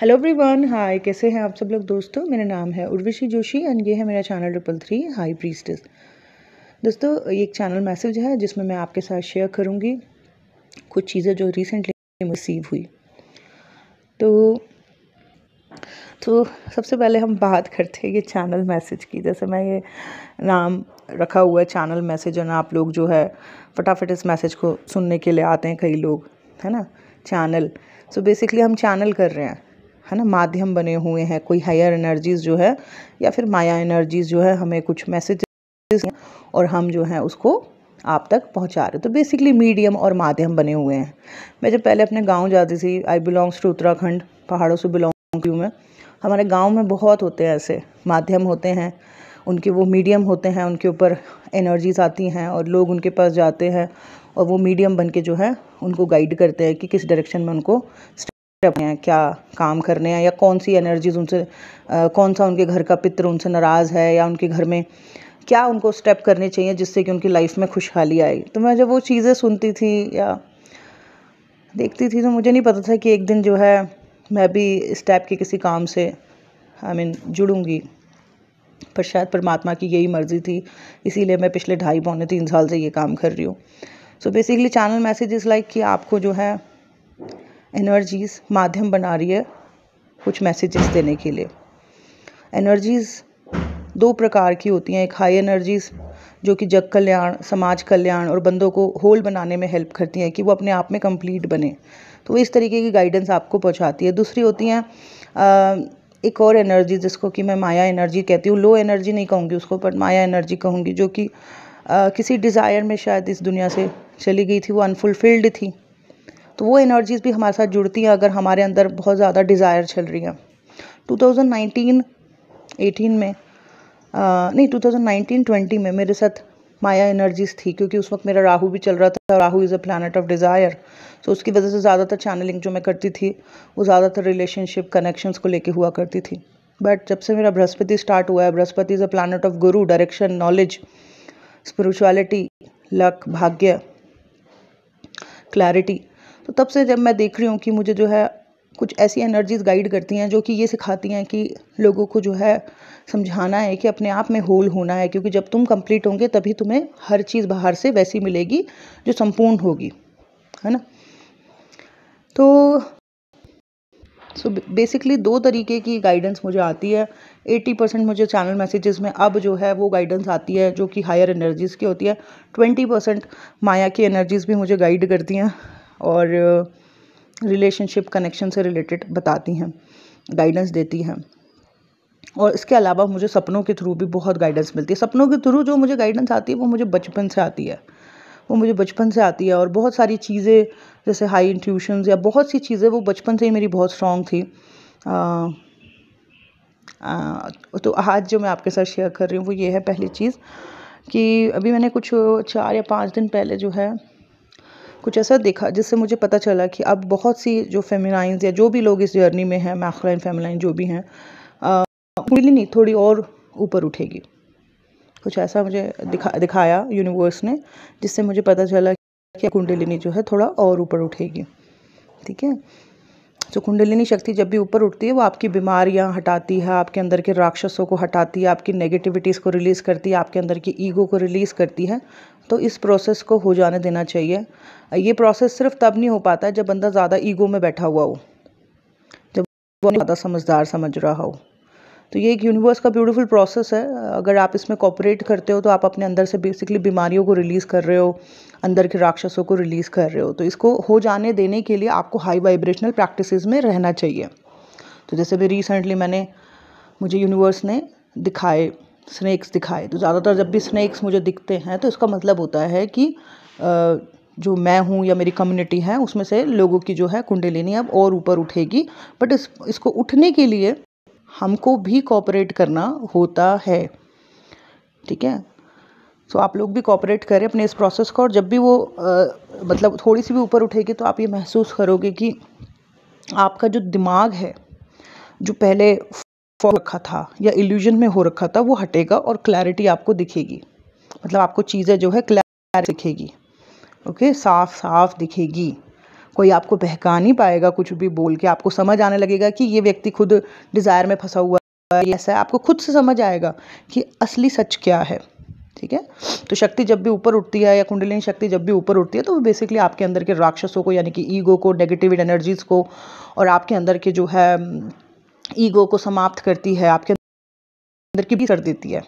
Hello everyone, हाय। कैसे हैं आप सब लोग दोस्तों। मेरा नाम है उर्वशी जोशी एंड ये है मेरा चैनल 333 हाई प्रीस्टेस। दोस्तों, ये एक चैनल मैसेज है जिसमें मैं आपके साथ शेयर करूंगी कुछ चीज़ें जो रिसेंटली रिसीव हुई। तो सबसे पहले हम बात करते हैं ये चैनल मैसेज की। जैसे मैं ये नाम रखा हुआ है चैनल मैसेज, और आप लोग जो है फटाफट इस मैसेज को सुनने के लिए आते हैं कई लोग, है ना। चैनल, सो बेसिकली हम चैनल कर रहे हैं, है ना। माध्यम बने हुए हैं, कोई हायर एनर्जीज़ जो है या फिर माया एनर्जीज़ जो है हमें कुछ मैसेज और हम जो है उसको आप तक पहुंचा रहे। तो बेसिकली मीडियम और माध्यम बने हुए हैं। मैं जब पहले अपने गांव जाती थी, आई बिलोंग्स टू उत्तराखंड, पहाड़ों से बिलोंग हूँ मैं। हमारे गांव में बहुत होते हैं ऐसे माध्यम होते हैं, उनके वो मीडियम होते हैं, उनके ऊपर एनर्जीज आती हैं और लोग उनके पास जाते हैं और वो मीडियम बन के जो है उनको गाइड करते हैं कि किस डायरेक्शन में उनको स्टेप हैं, क्या काम करने हैं, या कौन सी एनर्जीज उनसे कौन सा उनके घर का पितृ उनसे नाराज़ है, या उनके घर में क्या उनको स्टेप करने चाहिए जिससे कि उनकी लाइफ में खुशहाली आए। तो मैं जब वो चीज़ें सुनती थी या देखती थी तो मुझे नहीं पता था कि एक दिन जो है मैं भी इस टाइप के किसी काम से जुड़ूंगी, पर शायद परमात्मा की यही मर्ज़ी थी, इसीलिए मैं पिछले 2.5-3 साल से ये काम कर रही हूँ। So basically channel message is like कि आपको जो है एनर्जीज़ माध्यम बना रही है कुछ मैसेजेस देने के लिए। एनर्जीज़ 2 प्रकार की होती हैं। एक हाई एनर्जीज़ जो कि जग कल्याण, समाज कल्याण और बंदों को होल बनाने में हेल्प करती हैं कि वो अपने आप में कंप्लीट बने, तो वो इस तरीके की गाइडेंस आपको पहुंचाती है। दूसरी होती हैं एक और एनर्जी जिसको कि मैं माया एनर्जी कहती हूँ। लो एनर्जी नहीं कहूँगी उसको, पर माया एनर्जी कहूँगी, जो कि किसी डिज़ायर में शायद इस दुनिया से चली गई थी, वो अनफुलफिल्ड थी। तो वो एनर्जीज़ भी हमारे साथ जुड़ती हैं अगर हमारे अंदर बहुत ज़्यादा डिज़ायर चल रही है। 2019-18 में नहीं 2019-20 में मेरे साथ माया एनर्जीज़ थी, क्योंकि उस वक्त मेरा राहु भी चल रहा था। Rahu is a planet of desire, तो उसकी वजह से ज़्यादातर चैनलिंग जो मैं करती थी वो ज़्यादातर रिलेशनशिप कनेक्शंस को लेके हुआ करती थी। बट जब से मेरा बृहस्पति स्टार्ट हुआ है, Brihaspati is a planet of Guru, direction, knowledge, spirituality, luck, भाग्य, क्लैरिटी। तो तब से जब मैं देख रही हूँ कि मुझे जो है कुछ ऐसी एनर्जीज गाइड करती हैं जो कि ये सिखाती हैं कि लोगों को जो है समझाना है कि अपने आप में होल होना है, क्योंकि जब तुम कंप्लीट होंगे तभी तुम्हें हर चीज़ बाहर से वैसी मिलेगी जो संपूर्ण होगी, है ना। तो बेसिकली 2 तरीके की गाइडेंस मुझे आती है। 80% मुझे चैनल मैसेजेस में अब जो है वो गाइडेंस आती है जो कि हायर एनर्जीज़ की होती है। 20% माया की एनर्जीज़ भी मुझे गाइड करती हैं और रिलेशनशिप कनेक्शन से रिलेटेड बताती हैं, गाइडेंस देती हैं। और इसके अलावा मुझे सपनों के थ्रू भी बहुत गाइडेंस मिलती है। सपनों के थ्रू जो मुझे गाइडेंस आती है वो मुझे बचपन से आती है, और बहुत सारी चीज़ें जैसे हाई इंट्यूशंस या बहुत सी चीज़ें वो बचपन से ही मेरी बहुत स्ट्रॉन्ग थी। तो आज जो मैं आपके साथ शेयर कर रही हूँ वो ये है पहली चीज़ कि अभी मैंने कुछ 4 या 5 दिन पहले जो है कुछ ऐसा देखा जिससे मुझे पता चला कि अब बहुत सी जो फेमिनाइंस या जो भी लोग इस जर्नी में हैं, मैस्कुलाइन फेमिनाइन जो भी हैं, कुंडलिनी थोड़ी और ऊपर उठेगी। कुछ ऐसा मुझे दिखाया यूनिवर्स ने, जिससे मुझे पता चला कि कुंडलिनी जो है थोड़ा और ऊपर उठेगी। ठीक है, तो कुंडलिनी शक्ति जब भी ऊपर उठती है वो आपकी बीमारियां हटाती है, आपके अंदर के राक्षसों को हटाती है, आपकी नेगेटिविटीज़ को रिलीज़ करती है, आपके अंदर की ईगो को रिलीज़ करती है। तो इस प्रोसेस को हो जाने देना चाहिए। ये प्रोसेस सिर्फ तब नहीं हो पाता जब बंदा ज़्यादा ईगो में बैठा हुआ हो, जब वो ज़्यादा समझदार समझ रहा हो। तो ये एक यूनिवर्स का ब्यूटीफुल प्रोसेस है। अगर आप इसमें कोऑपरेट करते हो तो आप अपने अंदर से बेसिकली बीमारियों को रिलीज़ कर रहे हो, अंदर के राक्षसों को रिलीज़ कर रहे हो। तो इसको हो जाने देने के लिए आपको हाई वाइब्रेशनल प्रैक्टिसेस में रहना चाहिए। तो जैसे भी रिसेंटली मुझे यूनिवर्स ने स्नेक्स दिखाए। तो ज़्यादातर जब भी स्नेक्स मुझे दिखते हैं तो इसका मतलब होता है कि जो मैं हूँ या मेरी कम्युनिटी है उसमें से लोगों की जो है कुंडलिनी अब और ऊपर उठेगी। बट इसको उठने के लिए हमको भी कोऑपरेट करना होता है। ठीक है, तो आप लोग भी कोऑपरेट करें अपने इस प्रोसेस को। और जब भी वो मतलब थोड़ी सी भी ऊपर उठेगी तो आप ये महसूस करोगे कि आपका जो दिमाग है, जो पहले फॉग रखा था या इल्यूजन में हो रखा था, वो हटेगा और क्लैरिटी आपको दिखेगी। मतलब आपको चीज़ें जो है क्लैरिटी दिखेगी। ओके, साफ साफ दिखेगी, कोई आपको बहका नहीं पाएगा कुछ भी बोल के। आपको समझ आने लगेगा कि ये व्यक्ति खुद डिज़ायर में फंसा हुआ है, ऐसा है। आपको खुद से समझ आएगा कि असली सच क्या है, ठीक है। तो शक्ति जब भी ऊपर उठती है, या कुंडलिनी शक्ति जब भी ऊपर उठती है, तो वो बेसिकली आपके अंदर के राक्षसों को, यानी कि ईगो को, नेगेटिव एनर्जीज़ को, और आपके अंदर के जो है ईगो को समाप्त करती है, आपके अंदर की भी कर देती है,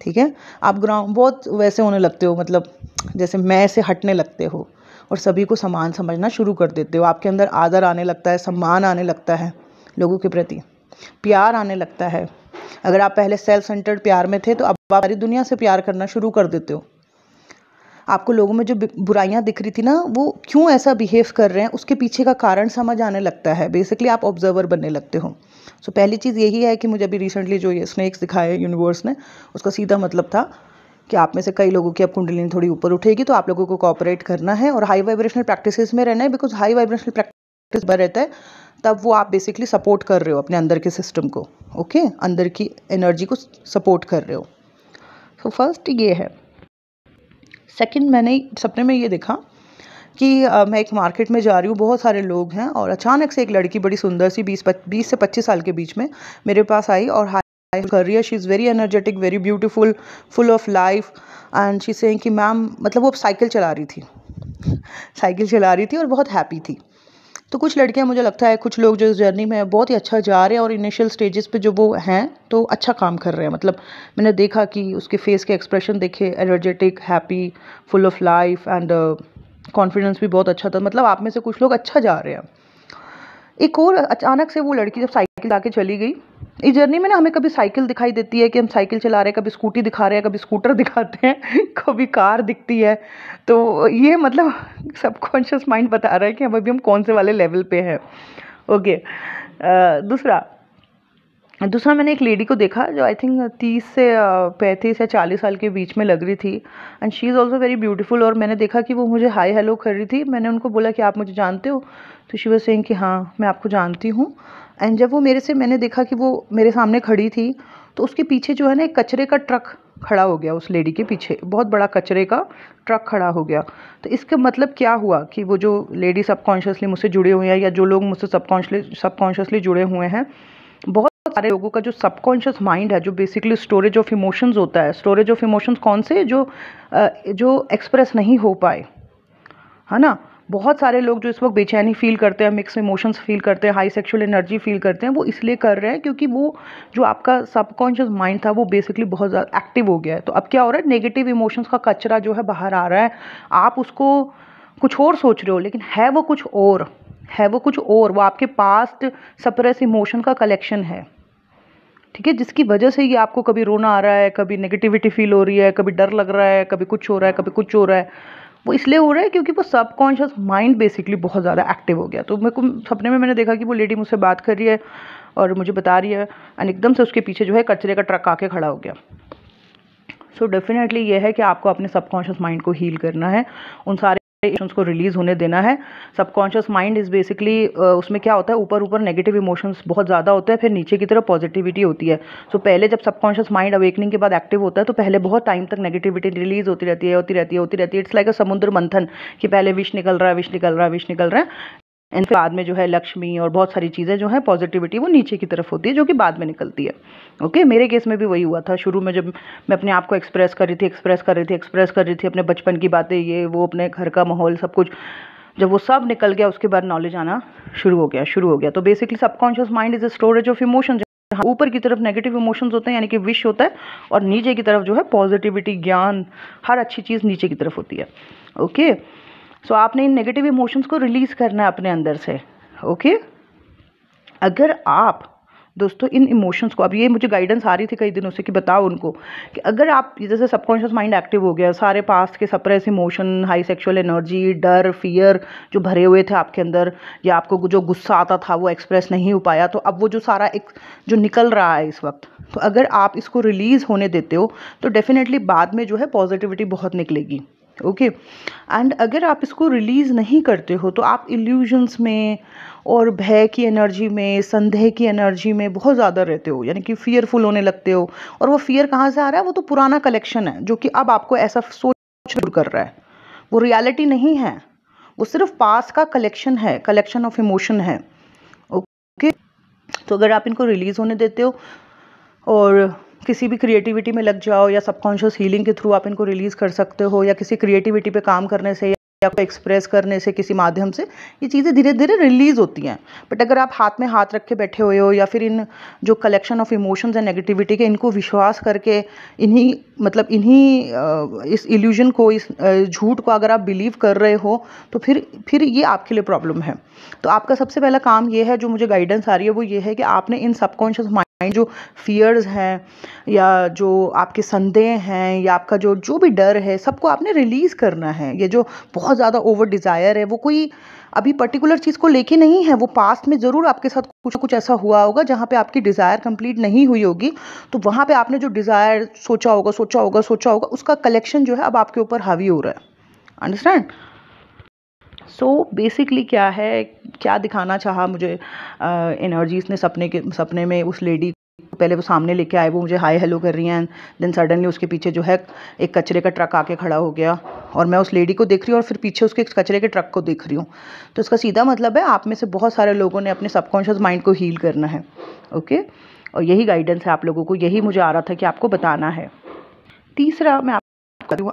ठीक है। आप ग्राउंड बहुत वैसे होने लगते हो, मतलब जैसे मैं से हटने लगते हो और सभी को समान समझना शुरू कर देते हो। आपके अंदर आदर आने लगता है, सम्मान आने लगता है लोगों के प्रति, प्यार आने लगता है। अगर आप पहले सेल्फ सेंटर्ड प्यार में थे, तो अब आप सारी दुनिया से प्यार करना शुरू कर देते हो। आपको लोगों में जो बुराइयां दिख रही थी ना, वो क्यों ऐसा बिहेव कर रहे हैं, उसके पीछे का कारण समझ आने लगता है। बेसिकली आप ऑब्जर्वर बनने लगते हो। सो पहली चीज़ यही है कि मुझे अभी रिसेंटली जो ये स्नेक्स दिखाए यूनिवर्स ने, उसका सीधा मतलब था कि आप में से कई लोगों की अब कुंडलिनी थोड़ी ऊपर उठेगी, तो आप लोगों को कोऑपरेट करना है और हाई वाइब्रेशनल प्रैक्टिसेस में रहना है। बिकॉज हाई वाइब्रेशनल प्रैक्टिस बढ़ रहता है, तब वो आप बेसिकली सपोर्ट कर रहे हो अपने अंदर के सिस्टम को, ओके, अंदर की एनर्जी को सपोर्ट कर रहे हो। सो फर्स्ट ये है। सेकंड, मैंने सपने में ये देखा कि मैं एक मार्केट में जा रही हूँ, बहुत सारे लोग हैं, और अचानक से एक लड़की बड़ी सुंदर सी 20 से 25 साल के बीच में मेरे पास आई और हाई कर रही है। She is very energetic, very beautiful, full of life, and she saying कि मैम, मतलब वो साइकिल चला रही थी साइकिल चला रही थी और बहुत हैप्पी थी। तो कुछ लड़कियां, मुझे लगता है कुछ लोग जो इस जर्नी में बहुत ही अच्छा जा रहे हैं और इनिशियल स्टेजेस पे जो वो हैं, तो अच्छा काम कर रहे हैं। मतलब मैंने देखा कि उसके फेस के एक्सप्रेशन देखे, energetic, happy, full of life, and confidence भी बहुत अच्छा था। मतलब आप में से कुछ लोग अच्छा जा रहे हैं। एक और, अचानक से वो लड़की जब साइकिल आके चली गई, इस जर्नी में ना हमें कभी साइकिल दिखाई देती है कि हम साइकिल चला रहे हैं, कभी स्कूटी दिखा रहे हैं, कभी स्कूटर दिखाते हैं, कभी कार दिखती है। तो ये मतलब सबकॉन्शियस माइंड बता रहा है कि अभी हम कौन से वाले लेवल पे हैं, ओके। दूसरा मैंने एक लेडी को देखा जो आई थिंक 30 से 35 या 40 साल के बीच में लग रही थी, and she is also very beautiful. और मैंने देखा कि वो मुझे हाई हेलो कर रही थी। मैंने उनको बोला कि आप मुझे जानते हो, तो शी वाज सेइंग कि हाँ, मैं आपको जानती हूँ। एंड जब वो मैंने देखा कि वो मेरे सामने खड़ी थी, तो उसके पीछे जो है ना, एक कचरे का ट्रक खड़ा हो गया। उस लेडी के पीछे बहुत बड़ा कचरे का ट्रक खड़ा हो गया। तो इसका मतलब क्या हुआ कि वो जो लेडी सबकॉन्शियसली मुझसे जुड़े हुए हैं, या जो लोग मुझसे सबकॉन्शियसली जुड़े हुए हैं, बहुत सारे लोगों का जो सबकॉन्शियस माइंड है, जो बेसिकली स्टोरेज ऑफ इमोशंस होता है। स्टोरेज ऑफ इमोशंस कौन से? जो एक्सप्रेस नहीं हो पाए, है ना। बहुत सारे लोग जो इस वक्त बेचैनी फील करते हैं, मिक्स इमोशंस फील करते हैं, हाई सेक्सुअल एनर्जी फील करते हैं, वो इसलिए कर रहे हैं क्योंकि वो जो आपका सबकॉन्शियस माइंड था, वो बेसिकली बहुत ज़्यादा एक्टिव हो गया है। तो अब क्या हो रहा है, नेगेटिव इमोशंस का कचरा जो है बाहर आ रहा है। आप उसको कुछ और सोच रहे हो, लेकिन है वो कुछ और, वो आपके पास्ट सप्रेस इमोशन का कलेक्शन है, ठीक है, जिसकी वजह से ये आपको कभी रोना आ रहा है, कभी नेगेटिविटी फील हो रही है, कभी डर लग रहा है, कभी कुछ हो रहा है, कभी कुछ हो रहा है। वो इसलिए हो रहा है क्योंकि वो सबकॉन्शियस माइंड बेसिकली बहुत ज़्यादा एक्टिव हो गया। तो मेरे को सपने में मैंने देखा कि वो लेडी मुझसे बात कर रही है और मुझे बता रही है, एंड एकदम से उसके पीछे जो है कचरे का ट्रक आके खड़ा हो गया। सो डेफिनेटली ये है कि आपको अपने सबकॉन्शियस माइंड को हील करना है, उन सारे इमोशंस को रिलीज होने देना है। सबकॉन्शियस माइंड इज़ बेसिकली, उसमें क्या होता है, ऊपर नेगेटिव इमोशंस बहुत ज़्यादा होते हैं, फिर नीचे की तरफ पॉजिटिविटी होती है। सो पहले जब सबकॉन्शियस माइंड अवेकनिंग के बाद एक्टिव होता है, तो पहले बहुत टाइम तक नेगेटिविटी रिलीज होती रहती है। इट्स लाइक अ समुद्र मंथन, कि पहले विष निकल रहा है, एंड बाद में जो है लक्ष्मी और बहुत सारी चीज़ें जो है पॉजिटिविटी, वो नीचे की तरफ होती है, जो कि बाद में निकलती है, ओके। मेरे केस में भी वही हुआ था। शुरू में जब मैं अपने आप को एक्सप्रेस कर रही थी अपने बचपन की बातें, ये वो, अपने घर का माहौल, सब कुछ, जब वो सब निकल गया, उसके बाद नॉलेज आना शुरू हो गया। तो basically subconscious mind is a storage of emotion. ऊपर की तरफ नेगेटिव इमोशंस होते हैं, यानी कि विश होता है, और नीचे की तरफ जो है पॉजिटिविटी, ज्ञान, हर अच्छी चीज़ नीचे की तरफ होती है, ओके। सो आपने इन नेगेटिव इमोशंस को रिलीज करना है अपने अंदर से, ओके। अगर आप दोस्तों इन इमोशंस को, अब ये मुझे गाइडेंस आ रही थी कई दिनों से कि बताओ उनको, कि अगर आप, जैसे सबकॉन्शियस माइंड एक्टिव हो गया, सारे पास्ट के suppress emotion, high sexual energy, डर, फियर जो भरे हुए थे आपके अंदर, या आपको जो गुस्सा आता था वो एक्सप्रेस नहीं हो पाया, तो अब वो जो सारा एक जो निकल रहा है इस वक्त, तो अगर आप इसको रिलीज़ होने देते हो, तो डेफिनेटली बाद में जो है पॉजिटिविटी बहुत निकलेगी, ओके। एंड अगर आप इसको रिलीज़ नहीं करते हो, तो आप इल्यूजन्स में और भय की एनर्जी में, संदेह की एनर्जी में बहुत ज़्यादा रहते हो, यानी कि फियरफुल होने लगते हो। और वो फियर कहाँ से आ रहा है? वो तो पुराना कलेक्शन है, जो कि अब आपको ऐसा सोच कर रहा है। वो रियलिटी नहीं है, वो सिर्फ पास का कलेक्शन है, कलेक्शन ऑफ इमोशन है। ओके, तो अगर आप इनको रिलीज़ होने देते हो और किसी भी क्रिएटिविटी में लग जाओ, या सबकॉन्शियस हीलिंग के थ्रू आप इनको रिलीज़ कर सकते हो, या किसी क्रिएटिविटी पे काम करने से या एक्सप्रेस करने से किसी माध्यम से ये चीज़ें धीरे धीरे रिलीज़ होती हैं। बट अगर आप हाथ में हाथ रख के बैठे हुए हो, या फिर इन जो collection of emotions and negativity के इनको विश्वास करके इस इल्यूजन को, इस झूठ को अगर आप बिलीव कर रहे हो, तो फिर ये आपके लिए प्रॉब्लम है। तो आपका सबसे पहला काम ये है, जो मुझे गाइडेंस आ रही है वो ये है कि आपने इन सबकॉन्शियस माइंड जो फियर्स हैं, या जो आपके संदेह हैं, या आपका जो भी डर है, सबको आपने रिलीज़ करना है। ये जो बहुत ज़्यादा ओवर डिज़ायर है, वो कोई अभी पर्टिकुलर चीज़ को लेके नहीं है, वो पास्ट में ज़रूर आपके साथ कुछ ऐसा हुआ होगा जहाँ पे आपकी डिज़ायर कंप्लीट नहीं हुई होगी। तो वहाँ पे आपने जो डिज़ायर सोचा होगा, उसका कलेक्शन जो है अब आपके ऊपर हावी हो रहा है। अंडरस्टैंड? सो बेसिकली क्या दिखाना चाहा मुझे एनर्जीज ने सपने में उस लेडी, पहले वो सामने लेके आए, वो मुझे हाय हेलो कर रही हैं, देन सडनली उसके पीछे जो है एक कचरे का ट्रक आके खड़ा हो गया, और मैं उस लेडी को देख रही हूँ और फिर पीछे उसके कचरे के ट्रक को देख रही हूँ। तो इसका सीधा मतलब है आप में से बहुत सारे लोगों ने अपने सबकॉन्शियस माइंड को हील करना है। ओके, और यही गाइडेंस है आप लोगों को, यही मुझे आ रहा था कि आपको बताना है। तीसरा मैं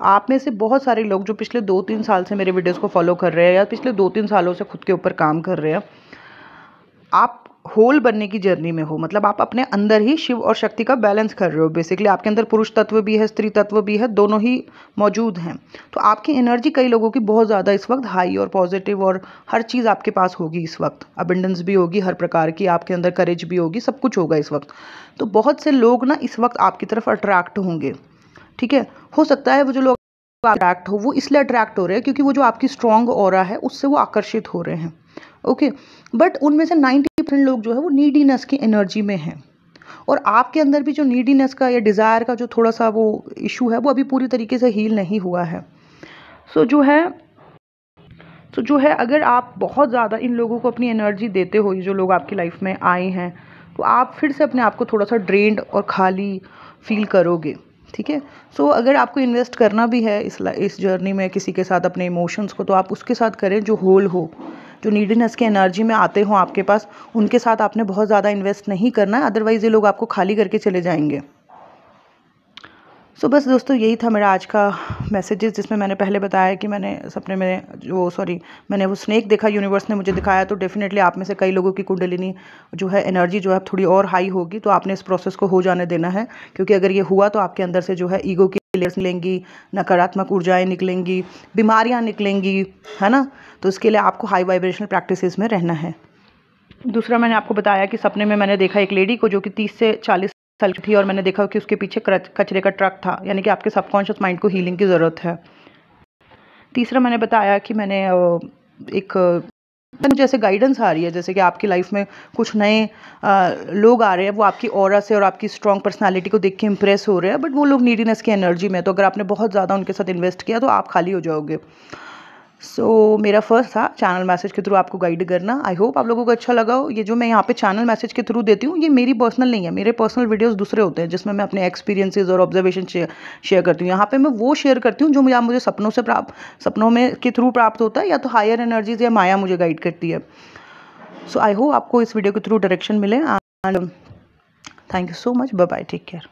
आप में से बहुत सारे लोग जो पिछले 2-3 साल से मेरे वीडियोस को फॉलो कर रहे हैं, या पिछले 2-3 सालों से खुद के ऊपर काम कर रहे हैं, आप होल बनने की जर्नी में हो। मतलब आप अपने अंदर ही शिव और शक्ति का बैलेंस कर रहे हो। बेसिकली आपके अंदर पुरुष तत्व भी है, स्त्री तत्व भी है, दोनों ही मौजूद हैं। तो आपकी एनर्जी कई लोगों की बहुत ज़्यादा इस वक्त हाई और पॉजिटिव, और हर चीज़ आपके पास होगी इस वक्त। अबंडेंस भी होगी हर प्रकार की, आपके अंदर करेज भी होगी, सब कुछ होगा इस वक्त। तो बहुत से लोग ना इस वक्त आपकी तरफ अट्रैक्ट होंगे। ठीक है, हो सकता है वो जो लोग अट्रैक्ट हो, वो इसलिए अट्रैक्ट हो रहे हैं क्योंकि वो जो आपकी स्ट्रॉन्ग ऑरा है उससे वो आकर्षित हो रहे हैं। ओके, बट उनमें से 90% लोग जो है वो नीडीनेस की एनर्जी में हैं, और आपके अंदर भी जो नीडीनेस का या डिज़ायर का जो थोड़ा सा वो इशू है, वो अभी पूरी तरीके से हील नहीं हुआ है। सो जो है अगर आप बहुत ज़्यादा इन लोगों को अपनी एनर्जी देते हो, ये जो लोग आपकी लाइफ में आए हैं, तो आप फिर से अपने आप को थोड़ा सा ड्रेन्ड और खाली फील करोगे। ठीक है, सो अगर आपको इन्वेस्ट करना भी है इस जर्नी में किसी के साथ अपने इमोशंस को, तो आप उसके साथ करें जो होल हो, जो नीडीनेस की एनर्जी में आते हो आपके पास, उनके साथ आपने बहुत ज़्यादा इन्वेस्ट नहीं करना है, अदरवाइज़ ये लोग आपको खाली करके चले जाएंगे। सो बस दोस्तों, यही था मेरा आज का मैसेजेस, जिसमें मैंने पहले बताया कि मैंने सपने में मैंने वो स्नेक देखा, यूनिवर्स ने मुझे दिखाया। तो डेफिनेटली आप में से कई लोगों की कुंडलिनी जो है एनर्जी जो है थोड़ी और हाई होगी, तो आपने इस प्रोसेस को हो जाने देना है, क्योंकि अगर ये हुआ तो आपके अंदर से जो है ईगो की लेयर्स निकलेंगी, नकारात्मक ऊर्जाएँ निकलेंगी, बीमारियाँ निकलेंगी, है ना। तो इसके लिए आपको हाई वाइब्रेशनल प्रैक्टिसेस में रहना है। दूसरा, मैंने आपको बताया कि सपने में मैंने देखा एक लेडी को जो कि 30 से 40 साल की थी, और मैंने देखा कि उसके पीछे कचरे का ट्रक था, यानी कि आपके सबकॉन्शियस माइंड को हीलिंग की ज़रूरत है। तीसरा, मैंने बताया कि मुझे ऐसे गाइडेंस आ रही है, जैसे कि आपकी लाइफ में कुछ नए लोग आ रहे हैं, वो आपकी ऑरा से और आपकी स्ट्रॉन्ग पर्सनालिटी को देख के इंप्रेस हो रहे हैं, बट वो लोग नीडीनेस की एनर्जी में, तो अगर आपने बहुत ज़्यादा उनके साथ इन्वेस्ट किया तो आप खाली हो जाओगे। सो मेरा फर्स्ट था चैनल मैसेज के थ्रू आपको गाइड करना। आई होप आप लोगों को अच्छा लगा हो। ये जो मैं यहाँ पे चैनल मैसेज के थ्रू देती हूँ, ये मेरी पर्सनल नहीं है, मेरे पर्सनल वीडियोस दूसरे होते हैं जिसमें मैं अपने एक्सपीरियंसेस और ऑब्जर्वेशन शेयर करती हूँ। यहाँ पे मैं वो शेयर करती हूँ जो मुझे सपनों में के थ्रू प्राप्त होता है, या तो हायर एनर्जीज या माया मुझे गाइड करती है। सो आई होप आपको इस वीडियो के थ्रू डायरेक्शन मिले, and thank you so much. Bye bye, take care.